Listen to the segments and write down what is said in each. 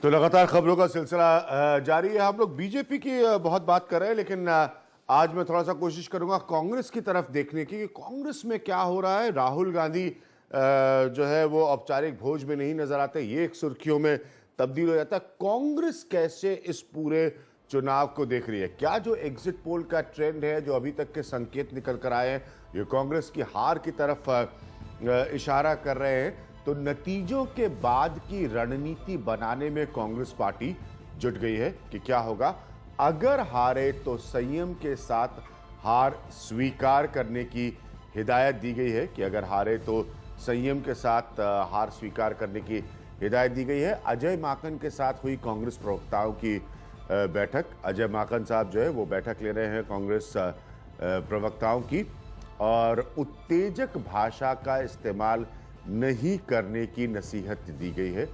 तो लगातार खबरों का सिलसिला जारी है। हम लोग बीजेपी की बहुत बात कर रहे हैं, लेकिन आज मैं थोड़ा सा कोशिश करूंगा कांग्रेस की तरफ देखने की कि कांग्रेस में क्या हो रहा है। राहुल गांधी जो है वो औपचारिक भोज में नहीं नजर आते, ये एक सुर्खियों में तब्दील हो जाता है। कांग्रेस कैसे इस पूरे चुनाव को देख रही है? क्या जो एग्जिट पोल का ट्रेंड है, जो अभी तक के संकेत निकल कर आए हैं, ये कांग्रेस की हार की तरफ इशारा कर रहे हैं? तो नतीजों के बाद की रणनीति बनाने में कांग्रेस पार्टी जुट गई है कि क्या होगा अगर हारे तो संयम के साथ हार स्वीकार करने की हिदायत दी गई है कि अगर हारे तो संयम के साथ हार स्वीकार करने की हिदायत दी गई है। अजय माकन के साथ हुई कांग्रेस प्रवक्ताओं की बैठक। अजय माकन साहब जो है वो बैठक ले रहे हैं कांग्रेस प्रवक्ताओं की, और उत्तेजक भाषा का इस्तेमाल नहीं करने की नसीहत दी गई है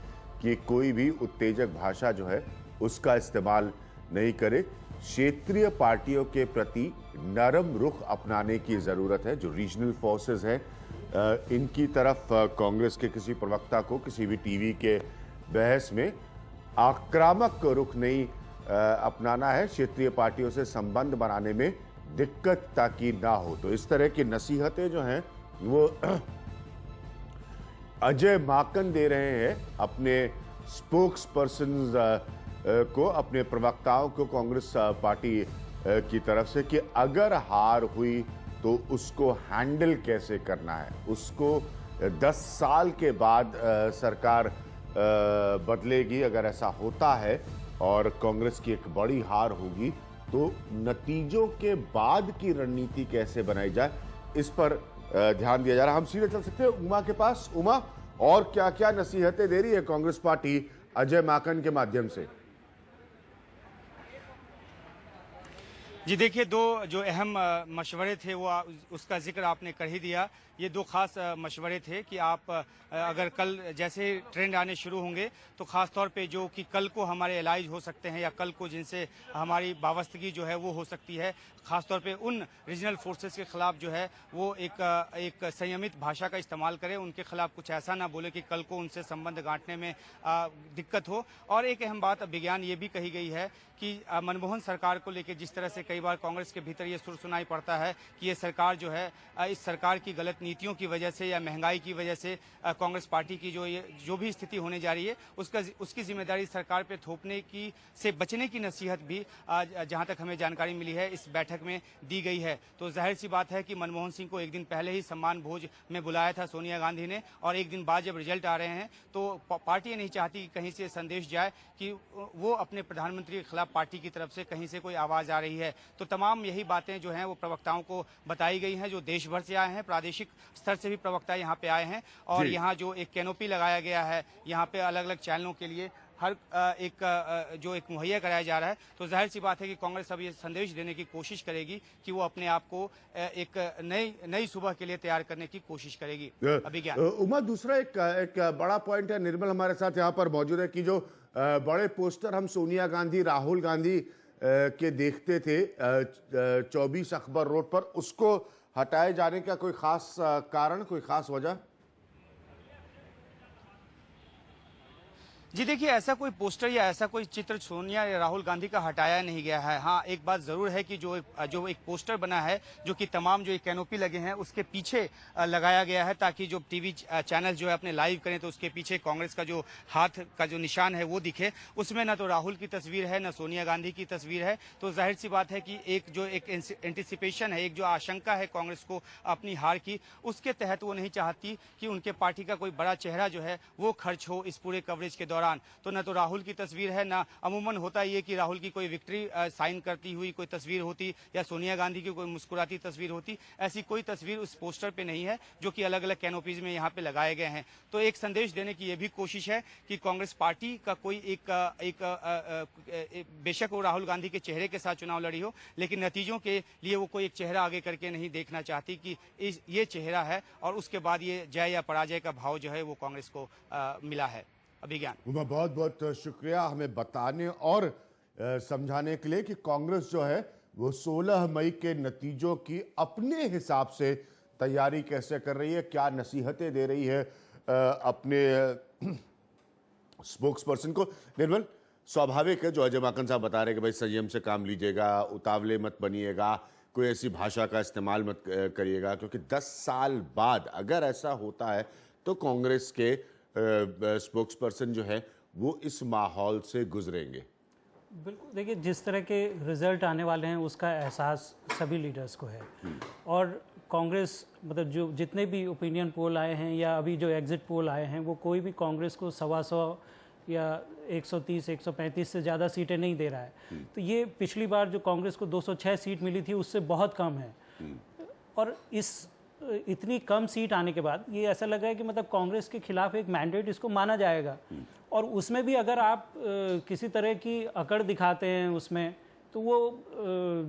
कि कोई भी उत्तेजक भाषा जो है उसका इस्तेमाल नहीं करे। क्षेत्रीय पार्टियों के प्रति नरम रुख अपनाने की ज़रूरत है। जो रीजनल फोर्सेस हैं इनकी तरफ कांग्रेस के किसी प्रवक्ता को किसी भी टीवी के बहस में आक्रामक रुख नहीं अपनाना है। क्षेत्रीय पार्टियों से संबंध बनाने में दिक्कत ताकि ना हो। तो इस तरह की नसीहतें जो हैं वो अजय माकन दे रहे हैं अपने स्पोक्स पर्सन को, अपने प्रवक्ताओं को कांग्रेस पार्टी की तरफ से कि अगर हार हुई तो उसको हैंडल कैसे करना है। उसको 10 साल के बाद सरकार बदलेगी अगर ऐसा होता है और कांग्रेस की एक बड़ी हार होगी, तो नतीजों के बाद की रणनीति कैसे बनाई जाए, इस पर ध्यान दिया जा रहा है। हम सीधे चल सकते हैं उमा के पास। उमा, और क्या क्या नसीहतें दे रही है कांग्रेस पार्टी अजय माकन के माध्यम से? जी देखिए, दो जो अहम मशवरे थे वो उसका जिक्र आपने कर ही दिया। ये दो खास मशवरे थे कि आप अगर कल जैसे ट्रेंड आने शुरू होंगे तो ख़ास तौर पे जो कि कल को हमारे एलाइज हो सकते हैं या कल को जिनसे हमारी वाबस्तगी जो है वो हो सकती है, ख़ास तौर पे उन रीजनल फोर्सेस के ख़िलाफ़ जो है वो एक संयमित भाषा का इस्तेमाल करें। उनके ख़िलाफ़ कुछ ऐसा ना बोले कि कल को उनसे संबंध गांठने में दिक्कत हो। और एक अहम बात विज्ञान ये भी कही गई है कि मनमोहन सरकार को लेकर जिस तरह से कई बार कांग्रेस के भीतर ये सुर सुनाई पड़ता है कि ये सरकार जो है इस सरकार की गलत नीतियों की वजह से या महंगाई की वजह से कांग्रेस पार्टी की जो भी स्थिति होने जा रही है उसकी जिम्मेदारी सरकार पे थोपने की से बचने की नसीहत भी जहां तक हमें जानकारी मिली है इस बैठक में दी गई है। तो जाहिर सी बात है कि मनमोहन सिंह को एक दिन पहले ही सम्मान भोज में बुलाया था सोनिया गांधी ने, और एक दिन बाद जब रिजल्ट आ रहे हैं तो पार्टी नहीं चाहती कि कहीं से संदेश जाए कि वो अपने प्रधानमंत्री के खिलाफ पार्टी की तरफ से कहीं से कोई आवाज आ रही है। तो तमाम यही बातें जो हैं वो प्रवक्ताओं को बताई गई हैं, जो देश भर से आए हैं, प्रादेशिक स्तर से भी प्रवक्ता यहाँ पे आए हैं। और यहाँ जो एक कैनोपी लगाया गया है, यहाँ पे अलग अलग चैनलों के लिए हर जो एक मुहैया कराया जा रहा है। तो जाहिर सी बात है कि कांग्रेस अब ये संदेश देने की कोशिश करेगी कि वो अपने आप को एक नई सुबह के लिए तैयार करने की कोशिश करेगी। अभिज्ञान उमा, दूसरा एक बड़ा पॉइंट है, निर्मल हमारे साथ यहाँ पर मौजूद है, कि जो बड़े पोस्टर हम सोनिया गांधी राहुल गांधी के देखते थे 24 अकबर रोड पर, उसको हटाए जाने का कोई खास कारण, कोई खास वजह? जी देखिए, ऐसा कोई पोस्टर या ऐसा कोई चित्र सोनिया या राहुल गांधी का हटाया नहीं गया है। हाँ, एक बात जरूर है कि जो एक पोस्टर बना है जो कि तमाम जो एक कैनोपी लगे हैं उसके पीछे लगाया गया है, ताकि जो टीवी चैनल जो है अपने लाइव करें तो उसके पीछे कांग्रेस का जो हाथ का जो निशान है वो दिखे। उसमें न तो राहुल की तस्वीर है न सोनिया गांधी की तस्वीर है। तो जाहिर सी बात है कि एक एंटिसिपेशन है, एक जो आशंका है कांग्रेस को अपनी हार की, उसके तहत वो नहीं चाहती कि उनके पार्टी का कोई बड़ा चेहरा जो है वो खर्च हो इस पूरे कवरेज के दौरान। तो न तो राहुल की तस्वीर है, ना अमूमन होता ये कि राहुल की कोई विक्ट्री साइन करती हुई कोई तस्वीर होती या सोनिया गांधी की कोई मुस्कुराती तस्वीर होती। ऐसी कोई तस्वीर उस पोस्टर पे नहीं है जो कि अलग अलग कैनोपीज में यहाँ पे लगाए गए हैं। तो एक संदेश देने की ये भी कोशिश है कि कांग्रेस पार्टी का कोई बेशक वो राहुल गांधी के चेहरे के साथ चुनाव लड़ी हो, लेकिन नतीजों के लिए वो कोई एक चेहरा आगे करके नहीं देखना चाहती कि ये चेहरा है और उसके बाद ये जय या पराजय का भाव जो है वो कांग्रेस को मिला है। अभिज्ञान उमा, बहुत बहुत शुक्रिया हमें बताने और समझाने के लिए कि कांग्रेस जो है वो 16 मई के नतीजों की अपने हिसाब से तैयारी कैसे कर रही है, क्या नसीहतें दे रही है अपने स्पोक्स पर्सन को। निर्मल, स्वाभाविक है जो अजय माकन साहब बता रहे हैं कि भाई संयम से काम लीजिएगा, उतावले मत बनिएगा, कोई ऐसी भाषा का इस्तेमाल मत करिएगा, क्योंकि 10 साल बाद अगर ऐसा होता है तो कांग्रेस के स्पोक्स पर्सन जो है वो इस माहौल से गुजरेंगे। बिल्कुल, देखिए जिस तरह के रिजल्ट आने वाले हैं उसका एहसास सभी लीडर्स को है। और कांग्रेस मतलब जो जितने भी ओपिनियन पोल आए हैं या अभी जो एग्जिट पोल आए हैं वो कोई भी कांग्रेस को 125 या 130 135 से ज़्यादा सीटें नहीं दे रहा है। तो ये पिछली बार जो कांग्रेस को 206 सीट मिली थी उससे बहुत कम है। और इतनी कम सीट आने के बाद ये ऐसा लग रहा है कि मतलब कांग्रेस के खिलाफ एक मैंडेट इसको माना जाएगा। और उसमें भी अगर आप किसी तरह की अकड़ दिखाते हैं उसमें, तो वो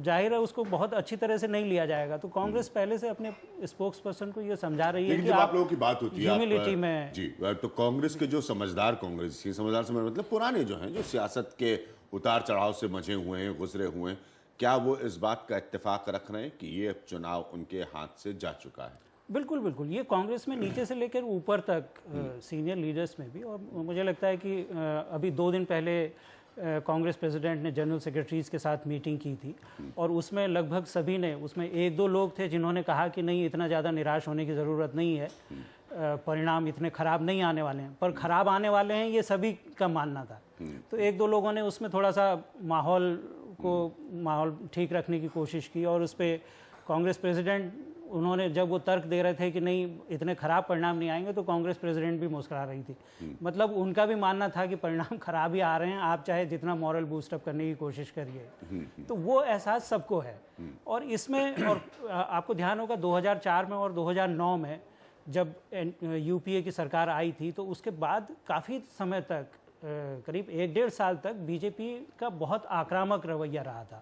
जाहिर है उसको बहुत अच्छी तरह से नहीं लिया जाएगा। तो कांग्रेस पहले से अपने स्पोक्स पर्सन को ये समझा रही है कि आप लोगों की बात होती है ह्यूमिलिटी में जी, तो कांग्रेस के जो समझदार समझदार से मतलब पुराने जो हैं, जो सियासत के उतार चढ़ाव से मजे हुए हैं, गुजरे हुए हैं, क्या वो इस बात का इत्तेफाक रख रहे हैं कि ये चुनाव उनके हाथ से जा चुका है? बिल्कुल बिल्कुल, ये कांग्रेस में नीचे से लेकर ऊपर तक सीनियर लीडर्स में भी। और मुझे लगता है कि अभी 2 दिन पहले कांग्रेस प्रेसिडेंट ने जनरल सेक्रेटरीज के साथ मीटिंग की थी और उसमें लगभग सभी ने, उसमें 1-2 लोग थे जिन्होंने कहा कि नहीं, इतना ज़्यादा निराश होने की ज़रूरत नहीं है, परिणाम इतने ख़राब नहीं आने वाले हैं। पर ख़राब आने वाले हैं ये सभी का मानना था। तो 1-2 लोगों ने उसमें थोड़ा सा माहौल ठीक रखने की कोशिश की। और उस पर कांग्रेस प्रेसिडेंट, उन्होंने जब वो तर्क दे रहे थे कि नहीं इतने ख़राब परिणाम नहीं आएंगे, तो कांग्रेस प्रेसिडेंट भी मुस्कुरा रही थी। मतलब उनका भी मानना था कि परिणाम खराब ही आ रहे हैं, आप चाहे जितना मॉरल बूस्टअप करने की कोशिश करिए। तो वो एहसास सबको है। और इसमें और आपको ध्यान होगा 2004 में और 2009 में जब यूपीए की सरकार आई थी, तो उसके बाद काफ़ी समय तक, करीब 1-1.5 साल तक बीजेपी का बहुत आक्रामक रवैया रहा था।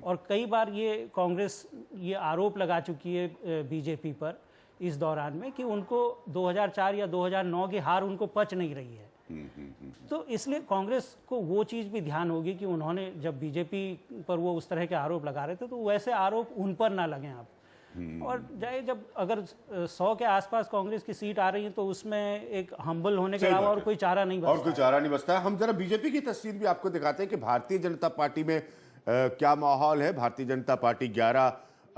और कई बार ये कांग्रेस ये आरोप लगा चुकी है बीजेपी पर इस दौरान में कि उनको 2004 या 2009 की हार उनको पच नहीं रही है। तो इसलिए कांग्रेस को वो चीज़ भी ध्यान होगी कि उन्होंने जब बीजेपी पर वो उस तरह के आरोप लगा रहे थे तो वैसे आरोप उन पर ना लगें आप। और जाए जब अगर 100 के आसपास कांग्रेस की सीट आ रही है तो उसमें एक हम्बल होने के अलावा और कोई चारा नहीं बचता। और कोई चारा नहीं बचता है। हम जरा बीजेपी की तस्वीर भी आपको दिखाते हैं कि भारतीय जनता पार्टी में क्या माहौल है। भारतीय जनता पार्टी 11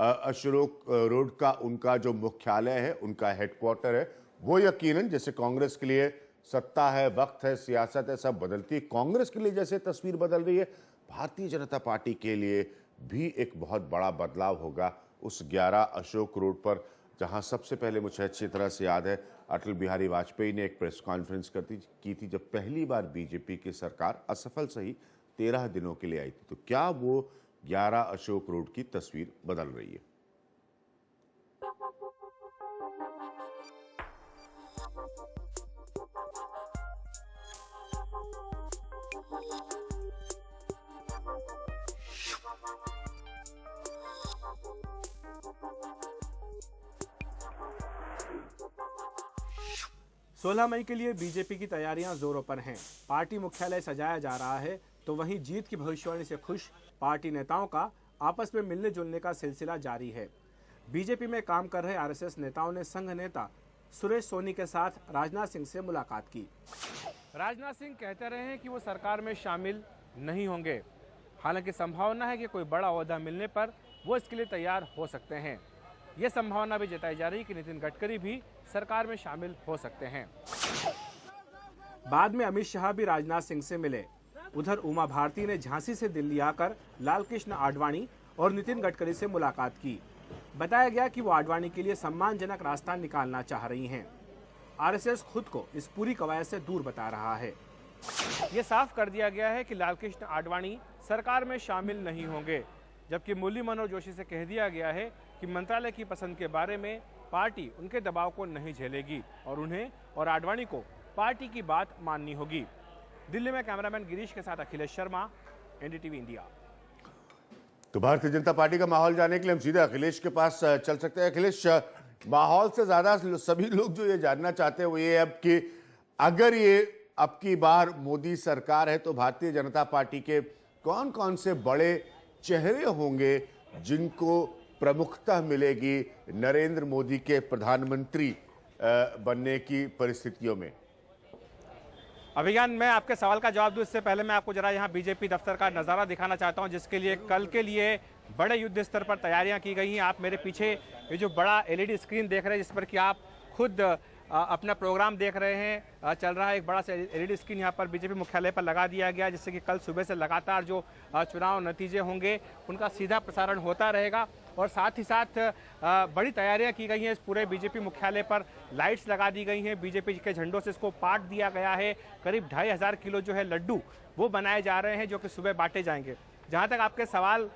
अशोक रोड का उनका जो मुख्यालय है, उनका हेडक्वार्टर है, वो यकीनन जैसे कांग्रेस के लिए सत्ता है, वक्त है, सियासत है, सब बदलती है, कांग्रेस के लिए जैसे तस्वीर बदल रही है, भारतीय जनता पार्टी के लिए भी एक बहुत बड़ा बदलाव होगा उस 11 अशोक रोड पर, जहां सबसे पहले मुझे अच्छी तरह से याद है अटल बिहारी वाजपेयी ने एक प्रेस कॉन्फ्रेंस की थी जब पहली बार बीजेपी की सरकार असफल सही 13 दिनों के लिए आई थी। तो क्या वो 11 अशोक रोड की तस्वीर बदल रही है? सोलह मई के लिए बीजेपी की तैयारियां जोरों पर हैं। पार्टी मुख्यालय सजाया जा रहा है, तो वहीं जीत की भविष्यवाणी से खुश पार्टी नेताओं का आपस में मिलने जुलने का सिलसिला जारी है। बीजेपी में काम कर रहे आरएसएस नेताओं ने संघ नेता सुरेश सोनी के साथ राजनाथ सिंह से मुलाकात की। राजनाथ सिंह कहते रहे हैं कि वो सरकार में शामिल नहीं होंगे। हालांकि संभावना है कि कोई बड़ा ओहदा मिलने पर वो इसके लिए तैयार हो सकते हैं। ये संभावना भी जताई जा रही है कि नितिन गडकरी भी सरकार में शामिल हो सकते हैं। बाद में अमित शाह भी राजनाथ सिंह से मिले। उधर उमा भारती ने झांसी से दिल्ली आकर लाल कृष्ण आडवाणी और नितिन गडकरी से मुलाकात की। बताया गया कि वो आडवाणी के लिए सम्मानजनक रास्ता निकालना चाह रही हैं। आरएसएस खुद को इस पूरी कवायद से दूर बता रहा है। ये साफ कर दिया गया है कि लाल कृष्ण आडवाणी सरकार में शामिल नहीं होंगे, जबकि मुरली मनोहर जोशी से कह दिया गया है कि मंत्रालय की पसंद के बारे में पार्टी उनके दबाव को नहीं झेलेगी और उन्हें और आडवाणी को पार्टी की बात माननी होगी। दिल्ली में कैमरामैन गिरीश के साथ अखिलेश शर्मा, एनडीटीवी इंडिया। तो भारतीय जनता पार्टी का माहौल जानने के लिए हम सीधे अखिलेश के पास चल सकते हैं। अखिलेश, माहौल से ज्यादा सभी लोग जो ये जानना चाहते हैं वो ये अब कि अगर ये अब की बार मोदी सरकार है तो भारतीय जनता पार्टी के कौन कौन से बड़े चेहरे होंगे जिनको प्रमुखता मिलेगी नरेंद्र मोदी के प्रधानमंत्री बनने की परिस्थितियों में? अभिज्ञान, मैं आपके सवाल का जवाब दूं इससे पहले मैं आपको जरा यहाँ बीजेपी दफ्तर का नज़ारा दिखाना चाहता हूँ, जिसके लिए कल के लिए बड़े युद्ध स्तर पर तैयारियां की गई हैं। आप मेरे पीछे ये जो बड़ा एलईडी स्क्रीन देख रहे हैं, जिस पर कि आप खुद अपना प्रोग्राम देख रहे हैं, चल रहा है। एक बड़ा सा एलईडी स्क्रीन यहाँ पर बीजेपी मुख्यालय पर लगा दिया गया, जिससे कि कल सुबह से लगातार जो चुनाव नतीजे होंगे उनका सीधा प्रसारण होता रहेगा। और साथ ही साथ बड़ी तैयारियां की गई हैं। इस पूरे बीजेपी मुख्यालय पर लाइट्स लगा दी गई हैं, बीजेपी के झंडों से इसको पाट दिया गया है। करीब 2500 किलो जो है लड्डू वो बनाए जा रहे हैं, जो कि सुबह बांटे जाएंगे। जहां तक आपके सवाल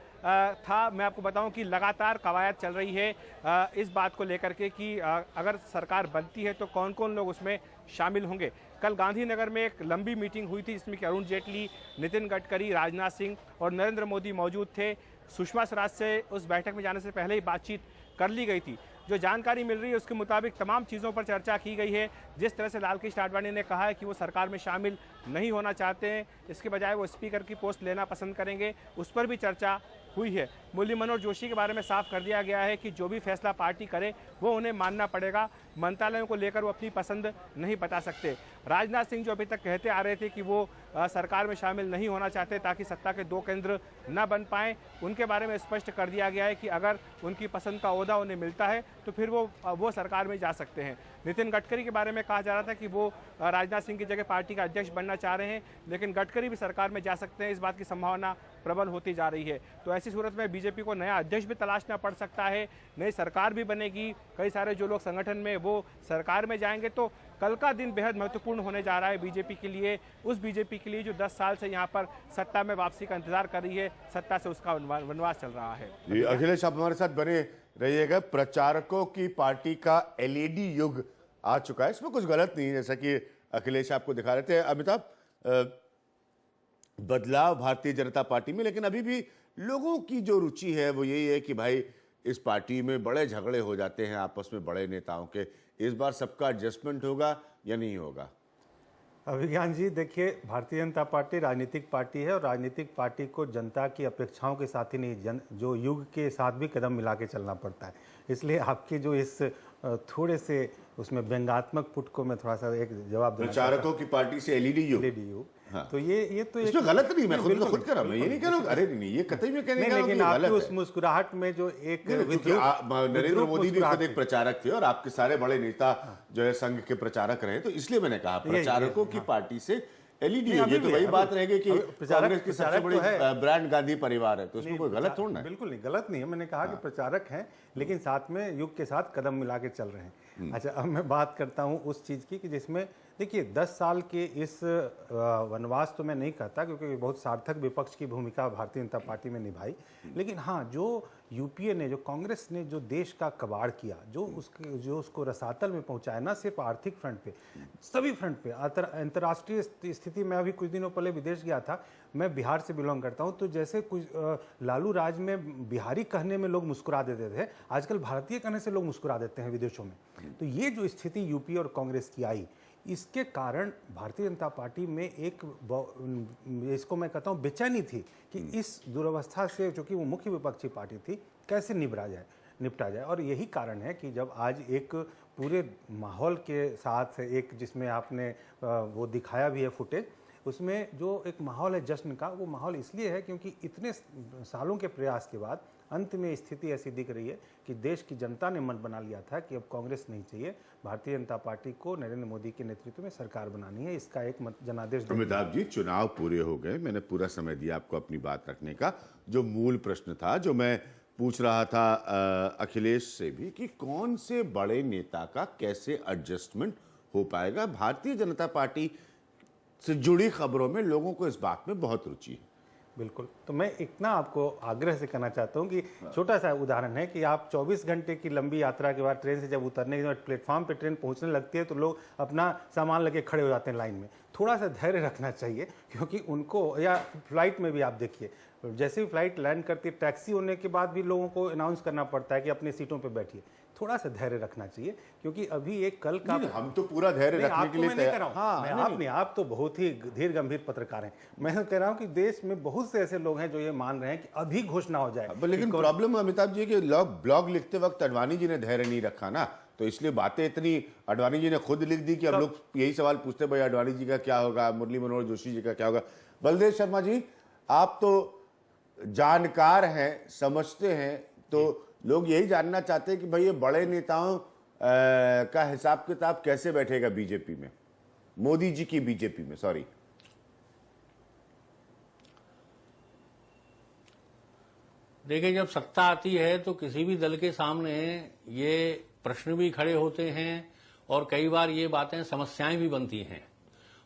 था, मैं आपको बताऊं कि लगातार कवायद चल रही है इस बात को लेकर के कि अगर सरकार बनती है तो कौन कौन लोग उसमें शामिल होंगे। कल गांधीनगर में एक लंबी मीटिंग हुई थी, जिसमें कि अरुण जेटली, नितिन गडकरी, राजनाथ सिंह और नरेंद्र मोदी मौजूद थे। सुषमा स्वराज से उस बैठक में जाने से पहले ही बातचीत कर ली गई थी। जो जानकारी मिल रही है उसके मुताबिक तमाम चीज़ों पर चर्चा की गई है। जिस तरह से लालकृष्ण आडवाणी ने कहा है कि वो सरकार में शामिल नहीं होना चाहते हैं, इसके बजाय वो स्पीकर की पोस्ट लेना पसंद करेंगे, उस पर भी चर्चा हुई है। मुरली मनोहर जोशी के बारे में साफ कर दिया गया है कि जो भी फैसला पार्टी करे वो उन्हें मानना पड़ेगा। मंत्रालयों को लेकर वो अपनी पसंद नहीं बता सकते। राजनाथ सिंह जो अभी तक कहते आ रहे थे कि वो सरकार में शामिल नहीं होना चाहते ताकि सत्ता के 2 केंद्र न बन पाएं, उनके बारे में स्पष्ट कर दिया गया है कि अगर उनकी पसंद का ओहदा उन्हें मिलता है तो फिर वो सरकार में जा सकते हैं। नितिन गडकरी के बारे में कहा जा रहा था कि वो राजनाथ सिंह की जगह पार्टी का अध्यक्ष बनना चाह रहे हैं, लेकिन गडकरी भी सरकार में जा सकते हैं, इस बात की संभावना प्रबल होती जा रही है। तो ऐसी सूरत में बीजेपी को नया अध्यक्ष भी तलाशना पड़ सकता है, नई सरकार भी बनेगी। कई सारे जो लोग संगठन में वो सरकार में जाएंगे। तो कल का दिन बेहद महत्वपूर्ण होने जा रहा है बीजेपी के लिए, उस बीजेपी के लिए जो 10 साल से यहाँ पर सत्ता में वापसी का इंतजार कर रही है, सत्ता से उसका वनवास चल रहा है। जी अखिलेश, आप हमारे साथ बने रहिएगा। प्रचारकों की पार्टी का एलईडी युग आ चुका है, इसमें कुछ गलत नहीं है, जैसा कि अखिलेश आपको दिखा रहे थे। अमिताभ, बदलाव भारतीय जनता पार्टी में, लेकिन अभी भी लोगों की जो रुचि है वो यही है कि भाई इस पार्टी में बड़े झगड़े हो जाते हैं आपस में बड़े नेताओं के। इस बार सबका एडजस्टमेंट होगा या नहीं होगा? अभिज्ञान जी, देखिए, भारतीय जनता पार्टी राजनीतिक पार्टी है और राजनीतिक पार्टी को जनता की अपेक्षाओं के साथ ही नहीं, जो युग के साथ भी कदम मिला के चलना पड़ता है। इसलिए आपके जो इस थोड़े से उसमें व्यंग्यात्मक पुट को मैं थोड़ा सा एक जवाब देना। प्रचारकों की पार्टी से एलईडी युग, हाँ। तो ये तो इसमें गलत नहीं, मैं खुद कर रहा हूं, मैं ये नहीं कह रहा हूं, अरे नहीं, ये कतई में कहने का लेकिन आपकी उस मुस्कुराहट में जो एक नरेंद्र मोदी भी खुद एक प्रचारक थे और आपके सारे बड़े नेता जो है संघ के प्रचारक रहे, तो इसलिए मैंने कहा प्रचारकों की पार्टी से एलईडी युग। ये तो वही बात रहेगी कि कांग्रेस की सबसे बड़ी ब्रांड गांधी परिवार है, तो उसमें कोई गलत थोड़ा है। बिल्कुल नहीं, गलत नहीं है। मैंने कहा कि प्रचारक हैं, लेकिन साथ में युग के साथ कदम मिला के चल रहे हैं। अच्छा, अब मैं बात करता हूं उस चीज़ की कि जिसमें देखिए 10 साल के इस वनवास तो मैं नहीं कहता, क्योंकि बहुत सार्थक विपक्ष की भूमिका भारतीय जनता पार्टी में निभाई। लेकिन हाँ, जो यूपीए ने, जो कांग्रेस ने जो देश का कबाड़ किया, जो उसको रसातल में पहुंचाया, ना सिर्फ आर्थिक फ्रंट पे, सभी फ्रंट पे, अंतर्राष्ट्रीय स्थिति में। अभी कुछ दिनों पहले विदेश गया था, मैं बिहार से बिलोंग करता हूँ, तो जैसे कुछ लालू राज में बिहारी कहने में लोग मुस्कुरा देते थे, आजकल भारतीय कहने से लोग मुस्कुरा देते हैं विदेशों में। तो ये जो स्थिति यूपी और कांग्रेस की आई, इसके कारण भारतीय जनता पार्टी में एक, इसको मैं कहता हूँ, बेचैनी थी कि इस दुर्वस्था से, चूंकि वो मुख्य विपक्षी पार्टी थी, कैसे निपटा जाए। और यही कारण है कि जब आज एक पूरे माहौल के साथ एक, जिसमें आपने वो दिखाया भी है फुटेज, उसमें जो एक माहौल है जश्न का, वो माहौल इसलिए है क्योंकि इतने सालों के प्रयास के बाद अंत में स्थिति ऐसी दिख रही है कि देश की जनता ने मन बना लिया था कि अब कांग्रेस नहीं चाहिए, भारतीय जनता पार्टी को नरेंद्र मोदी के नेतृत्व में सरकार बनानी है। इसका एक जनादेश। अमिताभ जी, चुनाव पूरे हो गए, मैंने पूरा समय दिया आपको अपनी बात रखने का। जो मूल प्रश्न था, जो मैं पूछ रहा था अखिलेश से भी, कि कौन से बड़े नेता का कैसे एडजस्टमेंट हो पाएगा। भारतीय जनता पार्टी से जुड़ी खबरों में लोगों को इस बात में बहुत रुचि है। बिल्कुल, तो मैं इतना आपको आग्रह से कहना चाहता हूं कि छोटा सा उदाहरण है कि आप 24 घंटे की लंबी यात्रा के बाद ट्रेन से जब उतरने के बाद प्लेटफॉर्म पे ट्रेन पहुंचने लगती है, तो लोग अपना सामान लेके खड़े हो जाते हैं लाइन में। थोड़ा सा धैर्य रखना चाहिए, क्योंकि उनको, या फ्लाइट में भी आप देखिए, जैसे ही फ्लाइट लैंड करती है, टैक्सी होने के बाद भी लोगों को अनाउंस करना पड़ता है कि अपनी सीटों पर बैठिए। थोड़ा सा धैर्य रखना चाहिए, क्योंकि अभी एक कल का, हम तो पूरा धैर्य रखने के लिए तैयार। आप तो बहुत ही धीर गंभीर पत्रकार हैं। मैं कह रहा हूं कि देश में बहुत से ऐसे लोग हैं जो ये मान रहे हैं कि अभी घोषणा हो जाए। लेकिन प्रॉब्लम अमिताभ जी के ब्लॉग लिखते वक्त अडवाणी जी ने धैर्य नहीं रखा ना, तो इसलिए बातें इतनी, अडवाणी जी ने खुद लिख दी कि अब लोग यही सवाल पूछते भाई अडवाणी जी का क्या होगा, मुरली मनोहर जोशी जी का क्या होगा। बलदेव शर्मा जी, आप तो जानकार हैं, समझते हैं, तो लोग यही जानना चाहते हैं कि भाई ये बड़े नेताओं का हिसाब किताब कैसे बैठेगा बीजेपी में, मोदी जी की बीजेपी में, सॉरी। देखिए, जब सत्ता आती है तो किसी भी दल के सामने ये प्रश्न भी खड़े होते हैं और कई बार ये बातें समस्याएं भी बनती हैं।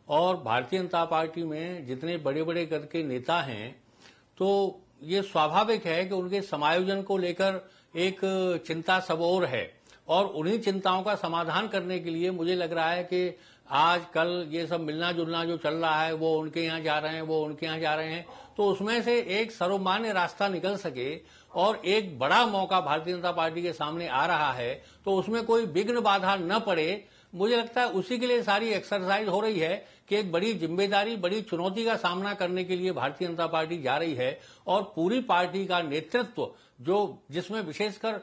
और भारतीय जनता पार्टी में जितने बड़े बड़े कद के नेता हैं, तो ये स्वाभाविक है कि उनके समायोजन को लेकर एक चिंता सब और है, और उन्हीं चिंताओं का समाधान करने के लिए मुझे लग रहा है कि आज कल ये सब मिलना जुलना जो चल रहा है, वो उनके यहाँ जा रहे हैं, वो उनके यहाँ जा रहे हैं, तो उसमें से एक सर्वमान्य रास्ता निकल सके और एक बड़ा मौका भारतीय जनता पार्टी के सामने आ रहा है, तो उसमें कोई विघ्न बाधा न पड़े, मुझे लगता है उसी के लिए सारी एक्सरसाइज हो रही है कि एक बड़ी जिम्मेदारी, बड़ी चुनौती का सामना करने के लिए भारतीय जनता पार्टी जा रही है। और पूरी पार्टी का नेतृत्व जिसमें विशेषकर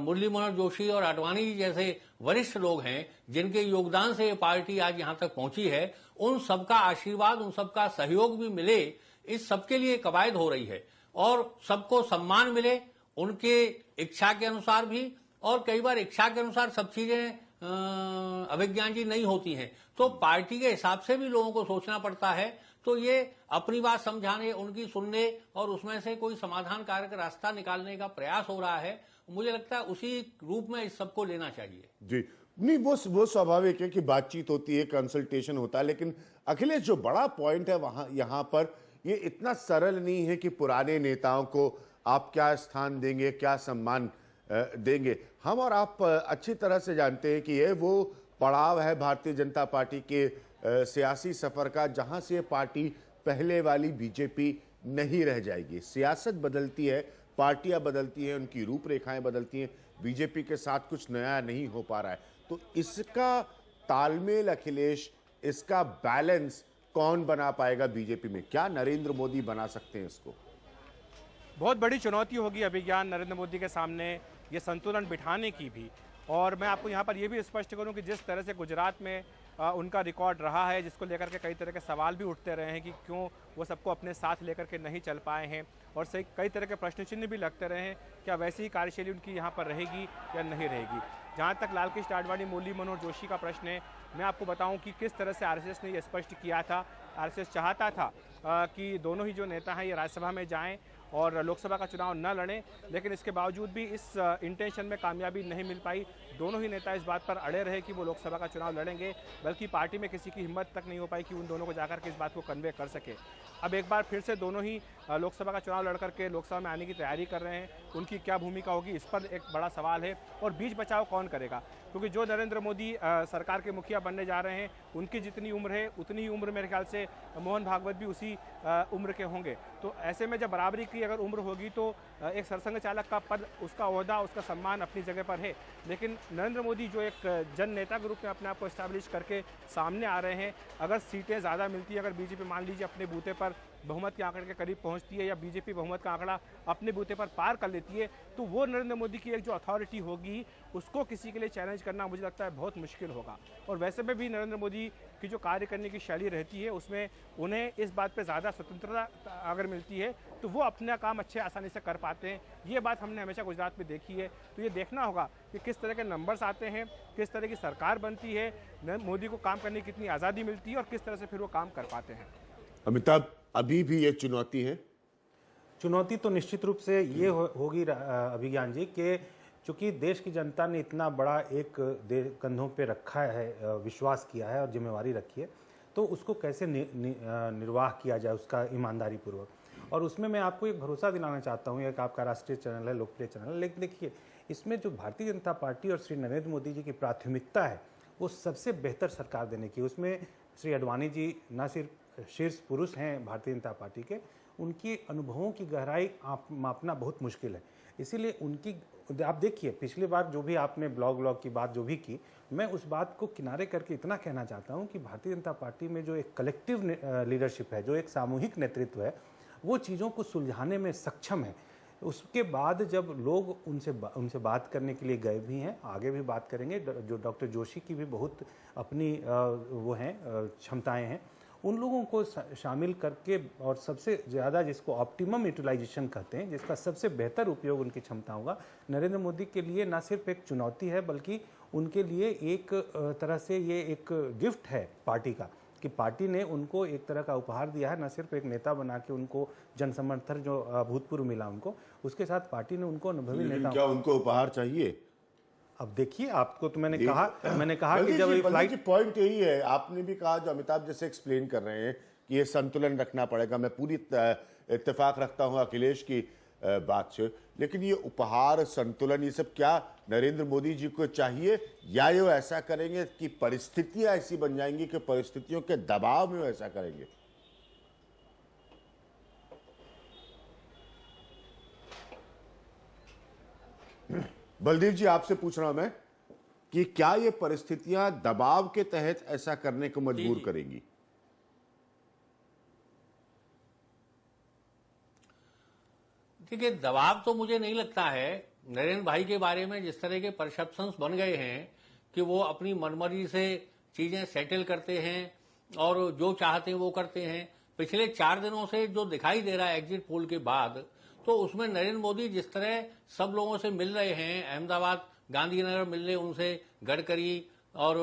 मुरली मनोहर जोशी और आडवाणी जी जैसे वरिष्ठ लोग हैं, जिनके योगदान से ये पार्टी आज यहां तक पहुंची है, उन सबका आशीर्वाद, उन सबका सहयोग भी मिले, इस सबके लिए कवायद हो रही है। और सबको सम्मान मिले उनके इच्छा के अनुसार भी, और कई बार इच्छा के अनुसार सब चीजें अभिज्ञान जी नहीं होती हैं, तो पार्टी के हिसाब से भी लोगों को सोचना पड़ता है। तो ये अपनी बात समझाने, उनकी सुनने और उसमें से कोई समाधान कारक रास्ता निकालने का प्रयास हो रहा है। मुझे लगता है उसी रूप में इस सबको लेना चाहिए। जी नहीं, वो स्वाभाविक है कि बातचीत होती है, कंसल्टेशन होता है, लेकिन अखिलेश जो बड़ा पॉइंट है वहां यहां पर ये इतना सरल नहीं है कि पुराने नेताओं को आप क्या स्थान देंगे, क्या सम्मान देंगे। हम और आप अच्छी तरह से जानते हैं कि ये वो पड़ाव है भारतीय जनता पार्टी के सियासी सफर का जहां से पार्टी पहले वाली बीजेपी नहीं रह जाएगी। सियासत बदलती है, पार्टियां बदलती हैं, उनकी रूपरेखाएं बदलती हैं, बीजेपी के साथ कुछ नया नहीं हो पा रहा है। तो इसका तालमेल अखिलेश, इसका बैलेंस कौन बना पाएगा बीजेपी में? क्या नरेंद्र मोदी बना सकते हैं इसको? बहुत बड़ी चुनौती होगी अभिज्ञान नरेंद्र मोदी के सामने ये संतुलन बिठाने की भी। और मैं आपको यहाँ पर ये भी स्पष्ट करूँ कि जिस तरह से गुजरात में उनका रिकॉर्ड रहा है, जिसको लेकर के कई तरह के सवाल भी उठते रहे हैं कि क्यों वो सबको अपने साथ लेकर के नहीं चल पाए हैं, और सही कई तरह के प्रश्न चिन्ह भी लगते रहे हैं क्या वैसी ही कार्यशैली उनकी यहाँ पर रहेगी या नहीं रहेगी। जहाँ तक लालकृष्ण आडवाणी, मुरली मनोहर जोशी का प्रश्न है, मैं आपको बताऊं कि किस तरह से आरएसएस ने ये स्पष्ट किया था। आरएसएस चाहता था कि दोनों ही जो नेता हैं ये राज्यसभा में जाएं और लोकसभा का चुनाव न लड़ें, लेकिन इसके बावजूद भी इस इंटेंशन में कामयाबी नहीं मिल पाई। दोनों ही नेता इस बात पर अड़े रहे कि वो लोकसभा का चुनाव लड़ेंगे, बल्कि पार्टी में किसी की हिम्मत तक नहीं हो पाई कि उन दोनों को जाकर के इस बात को कन्वे कर सके। अब एक बार फिर से दोनों ही लोकसभा का चुनाव लड़ करके लोकसभा में आने की तैयारी कर रहे हैं। उनकी क्या भूमिका होगी, इस पर एक बड़ा सवाल है। और बीच बचाव कौन करेगा, क्योंकि जो नरेंद्र मोदी सरकार के मुखिया बनने जा रहे हैं, उनकी जितनी उम्र है उतनी ही उम्र मेरे ख्याल से मोहन भागवत भी उसी उम्र के होंगे। तो ऐसे में जब बराबरी की अगर उम्र होगी तो एक सरसंघ चालक का पद, उसका ओहदा, उसका सम्मान अपनी जगह पर है। लेकिन नरेंद्र मोदी जो एक जन नेता के रूप में अपने आप को एस्टैब्लिश करके सामने आ रहे हैं, अगर सीटें ज़्यादा मिलती है, अगर बीजेपी मान लीजिए अपने बूते पर बहुमत के आंकड़े के करीब पहुंचती है या बीजेपी बहुमत का आंकड़ा अपने बूते पर पार कर लेती है, तो वो नरेंद्र मोदी की एक जो अथॉरिटी होगी उसको किसी के लिए चैलेंज करना मुझे लगता है बहुत मुश्किल होगा। और वैसे में भी नरेंद्र मोदी की जो कार्य करने की शैली रहती है उसमें उन्हें इस बात पे ज़्यादा स्वतंत्रता अगर मिलती है तो वो अपना काम अच्छे आसानी से कर पाते हैं। ये बात हमने हमेशा गुजरात में देखी है। तो ये देखना होगा कि किस तरह के नंबर्स आते हैं, किस तरह की सरकार बनती है, मोदी को काम करने की कितनी आज़ादी मिलती है और किस तरह से फिर वो काम कर पाते हैं। अमिताभ, अभी भी ये चुनौती है? चुनौती तो निश्चित रूप से ये होगी अभिज्ञान जी कि चूंकि देश की जनता ने इतना बड़ा एक कंधों पे रखा है, विश्वास किया है और जिम्मेवारी रखी है, तो उसको कैसे निर्वाह किया जाए उसका ईमानदारी पूर्वक। और उसमें मैं आपको एक भरोसा दिलाना चाहता हूँ, एक आपका राष्ट्रीय चैनल है, लोकप्रिय चैनल है, लेकिन देखिए इसमें जो भारतीय जनता पार्टी और श्री नरेंद्र मोदी जी की प्राथमिकता है वो सबसे बेहतर सरकार देने की। उसमें श्री आडवाणी जी न सिर्फ शीर्ष पुरुष हैं भारतीय जनता पार्टी के, उनके अनुभवों की गहराई आप मापना बहुत मुश्किल है। इसीलिए उनकी आप देखिए पिछली बार जो भी आपने ब्लॉग की बात जो भी की, मैं उस बात को किनारे करके इतना कहना चाहता हूं कि भारतीय जनता पार्टी में जो एक कलेक्टिव लीडरशिप है, जो एक सामूहिक नेतृत्व है, वो चीज़ों को सुलझाने में सक्षम है। उसके बाद जब लोग उनसे बात करने के लिए गए भी हैं, आगे भी बात करेंगे, जो डॉक्टर जोशी की भी बहुत अपनी वो हैं क्षमताएं हैं, उन लोगों को शामिल करके और सबसे ज़्यादा जिसको ऑप्टिमम यूटिलाइजेशन कहते हैं, जिसका सबसे बेहतर उपयोग उनकी क्षमताओं का नरेंद्र मोदी के लिए ना सिर्फ एक चुनौती है बल्कि उनके लिए एक तरह से ये एक गिफ्ट है पार्टी का, कि पार्टी ने उनको एक तरह का उपहार दिया है, न सिर्फ एक नेता बना के उनको जन समर्थन जो भूतपूर्व मिला उनको, उसके साथ पार्टी ने उनको अनुभवी नेता। क्या उनको उपहार चाहिए? अब देखिए, आपको तो मैंने कहा कि जब फ्लाइट पॉइंट यही है, आपने भी कहा जो अमिताभ जैसे एक्सप्लेन कर रहे हैं कि ये संतुलन रखना पड़ेगा। मैं पूरी इत्तेफाक रखता हूं अखिलेश की बात से, लेकिन ये उपहार, संतुलन, ये सब क्या नरेंद्र मोदी जी को चाहिए, या ये ऐसा करेंगे कि परिस्थितियां ऐसी बन जाएंगी कि परिस्थितियों के दबाव में वो ऐसा करेंगे? बलदेव जी, आपसे पूछ रहा हूं मैं कि क्या ये परिस्थितियां दबाव के तहत ऐसा करने को मजबूर करेंगी? देखिए, दबाव तो मुझे नहीं लगता है। नरेंद्र भाई के बारे में जिस तरह के परसेप्शंस बन गए हैं कि वो अपनी मनमर्जी से चीजें सेटल करते हैं और जो चाहते हैं वो करते हैं, पिछले 4 दिनों से जो दिखाई दे रहा है एग्जिट पोल के बाद, तो उसमें नरेंद्र मोदी जिस तरह सब लोगों से मिल रहे हैं, अहमदाबाद गांधीनगर मिल रहे, उनसे गडकरी और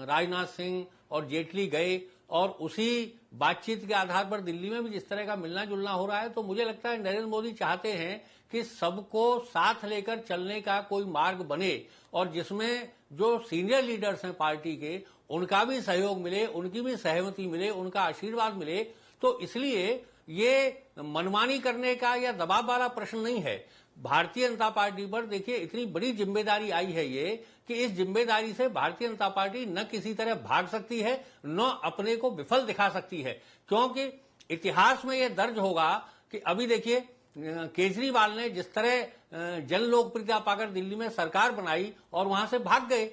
राजनाथ सिंह और जेटली गए, और उसी बातचीत के आधार पर दिल्ली में भी जिस तरह का मिलना जुलना हो रहा है, तो मुझे लगता है नरेंद्र मोदी चाहते हैं कि सबको साथ लेकर चलने का कोई मार्ग बने और जिसमें जो सीनियर लीडर्स हैं पार्टी के, उनका भी सहयोग मिले, उनकी भी सहमति मिले, उनका आशीर्वाद मिले। तो इसलिए ये मनमानी करने का या दबाव वाला प्रश्न नहीं है। भारतीय जनता पार्टी पर देखिए इतनी बड़ी जिम्मेदारी आई है ये, कि इस जिम्मेदारी से भारतीय जनता पार्टी न किसी तरह भाग सकती है, न अपने को विफल दिखा सकती है, क्योंकि इतिहास में यह दर्ज होगा कि अभी देखिए केजरीवाल ने जिस तरह जन लोकप्रियता पाकर दिल्ली में सरकार बनाई और वहां से भाग गए,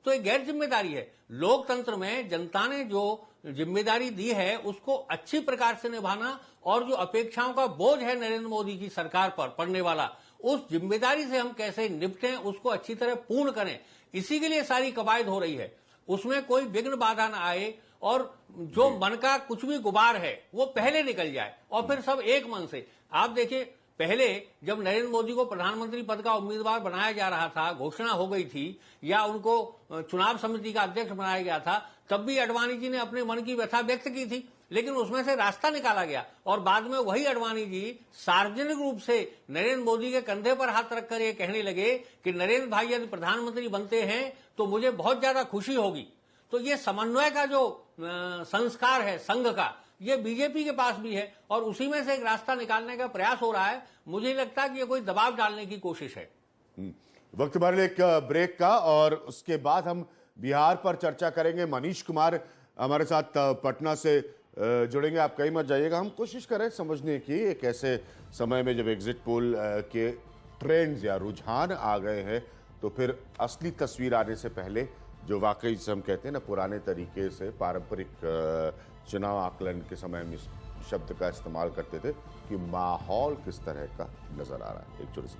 तो ये गैर जिम्मेदारी है। लोकतंत्र में जनता ने जो जिम्मेदारी दी है उसको अच्छी प्रकार से निभाना, और जो अपेक्षाओं का बोझ है नरेंद्र मोदी की सरकार पर पड़ने वाला, उस जिम्मेदारी से हम कैसे निपटें, उसको अच्छी तरह पूर्ण करें, इसी के लिए सारी कवायद हो रही है। उसमें कोई विघ्न बाधा ना आए और जो मन का कुछ भी गुबार है वो पहले निकल जाए और फिर सब एक मन से। आप देखिए, पहले जब नरेंद्र मोदी को प्रधानमंत्री पद का उम्मीदवार बनाया जा रहा था, घोषणा हो गई थी, या उनको चुनाव समिति का अध्यक्ष बनाया गया था, तब भी अडवाणी जी ने अपने मन की व्यथा व्यक्त की थी, लेकिन उसमें से रास्ता निकाला गया और बाद में वही अडवाणी जी सार्वजनिक रूप से नरेंद्र मोदी के कंधे पर हाथ रखकर ये कहने लगे कि नरेंद्र भाई यदि प्रधानमंत्री बनते हैं तो मुझे बहुत ज्यादा खुशी होगी। तो ये समन्वय का जो संस्कार है संघ का, ये बीजेपी के पास भी है और उसी में से एक रास्ता निकालने का प्रयास हो रहा है। मुझे लगता है कि ये कोई दबाव डालने की कोशिश है। वक्त हमारे लिए एक ब्रेक का, और उसके बाद हम बिहार पर चर्चा करेंगे। मनीष कुमार हमारे साथ पटना से जुड़ेंगे, आप कहीं मत जाइएगा। हम कोशिश करें समझने की, एक ऐसे समय में जब एग्जिट पोल के ट्रेंड्स या रुझान आ गए हैं, तो फिर असली तस्वीर आने से पहले जो वाकई जिसे हम कहते हैं ना पुराने तरीके से पारंपरिक चुनाव आकलन के समय में शब्द का इस्तेमाल करते थे कि माहौल किस तरह का नजर आ रहा है। एक छोटे से